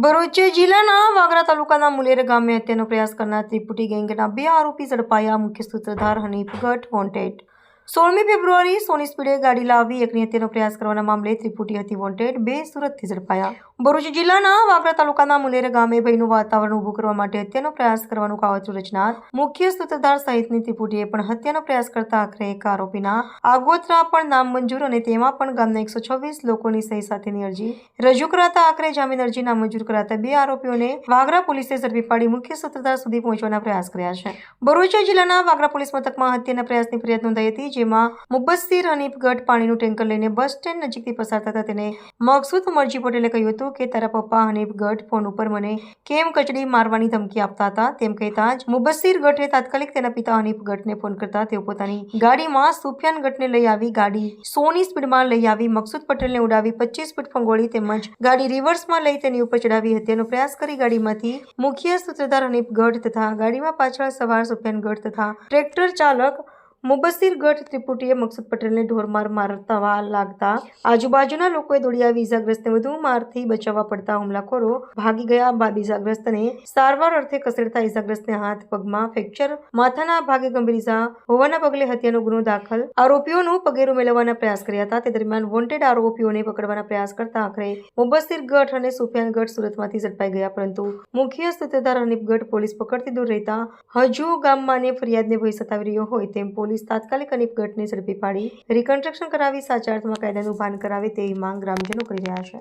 ભરૂચ જિલ્લાના વાગરા તાલુકાના મુલેર ગામે હત્યાનો પ્રયાસ કરનાર ત્રિપુટી ગેંગના 2 આરોપી ઝડપાયા. મુખ્ય સૂત્રધાર હનીફ ગઢ વોન્ટેડ. 16મી ફેબ્રુઆરી સોની સ્પીડે ગાડી લાવી એકની હત્યાનો પ્રયાસ કરવાના મામલે ત્રિપુટી હતી વોન્ટેડ 2 સુરતથી ઝડપાયા. ભરૂચ જિલ્લાના વાગરા તાલુકાના મુલેર ગામે ભયનું વાતાવરણ ઊભું કરવા માટે હત્યાનો પ્રયાસ કરવાનું કાવતરું રચનાર મુખ્ય સૂત્રધાર સહિતની ત્રિપુટીએ પણ હત્યાનો પ્રયાસ કરતા આખરે એક આરોપીના આગોતરા પણ નામંજૂર અને તેમાં પણ ગામના 126 લોકોની સહી સાથેની અરજી રજૂ કરાતા આખરે જામીન અરજી નામંજૂર કરાતા 2 આરોપીઓને વાગરા પોલીસે ઝડપી પાડી મુખ્ય સૂત્રધાર સુધી પહોંચવાના પ્રયાસ કર્યા છે. ભરૂચ જિલ્લાના વાગરા પોલીસ મથકમાં હત્યાના પ્રયાસની ફરિયાદ નોંધાઈ હતી, જેમાં મુબસ્સીર હનીફ ગઢ પાણીનું ટેન્કર લઈને બસ સ્ટેન્ડ નજીકથી પસાર થતા તેને મકસૂદ ઉમરજી પટેલે કહ્યું હતું કે તારા પપ્પા હનીફ ગઢ ફોન ઉપર મને કેમ કચડી મારવાની ધમકી આપતા હતા. તેમ કહેતા જ મુબસ્સીર ગઢે તાત્કાલિક તેના પિતા હનીફ ગઢને ફોન કરતા તેઓ પોતાની ગાડીમાં સુફિયાન ગઢને લઈ આવી ગાડી સોની સ્પીડમાં લઈ આવી મકસૂદ પટેલને ઉડાવી 25 ફૂટ ફંગોળી તેમજ ગાડી રિવર્સમાં લઈ તેની ઉપર ચડાવી હત્યાનો પ્રયાસ કરી ગાડીમાંથી મુખ્ય સૂત્રધાર હનીફ ગઢ તથા ગાડીમાં પાછળ સવાર સુફિયાન ગઢ તથા ટ્રેક્ટર ચાલક મુબસ્સીર ગઢ ત્રિપુટીએ મકસૂદ પટેલને ઢોરમાર મારતા લાગતા આજુબાજુના લોકોએ દોડી આવી ઇજાગ્રસ્તને વધુ મારથી બચાવવા પડતા હુમલાખોરો ભાગી ગયા. બાદ ઇજાગ્રસ્તને સારવાર અર્થે ખસેડતા ઇજાગ્રસ્તને હાથ પગમાં ફ્રેક્ચર, માથાના ભાગે ગંભીર ઇજા હોવાના પગલે હત્યાનો ગુનો દાખલ આરોપીઓનું પગેરું મેળવવાના પ્રયાસ કર્યા હતા. તે દરમિયાન વોન્ટેડ આરોપીઓને પકડવાના પ્રયાસ કરતા આખરે મુબસ્સીર ગઢ અને સુફિયાન ગઢ સુરતમાંથી ઝડપાઈ ગયા, પરંતુ મુખ્ય સૂત્રધાર હનીફ ગઢ પોલીસ પકડથી દૂર રહેતા હજુ ગામમાંને ફરિયાદને ભય સતાવી રહ્યો હોય તેમ પોલીસ તાત્કાલિક હનીફ ગઢને ઝડપી પાડી રિકન્સ્ટ્રક્શન કરાવી સાચા અર્થમાં કાયદાનું ભાન કરાવે તેવી માંગ ગ્રામજનો કરી રહ્યા છે.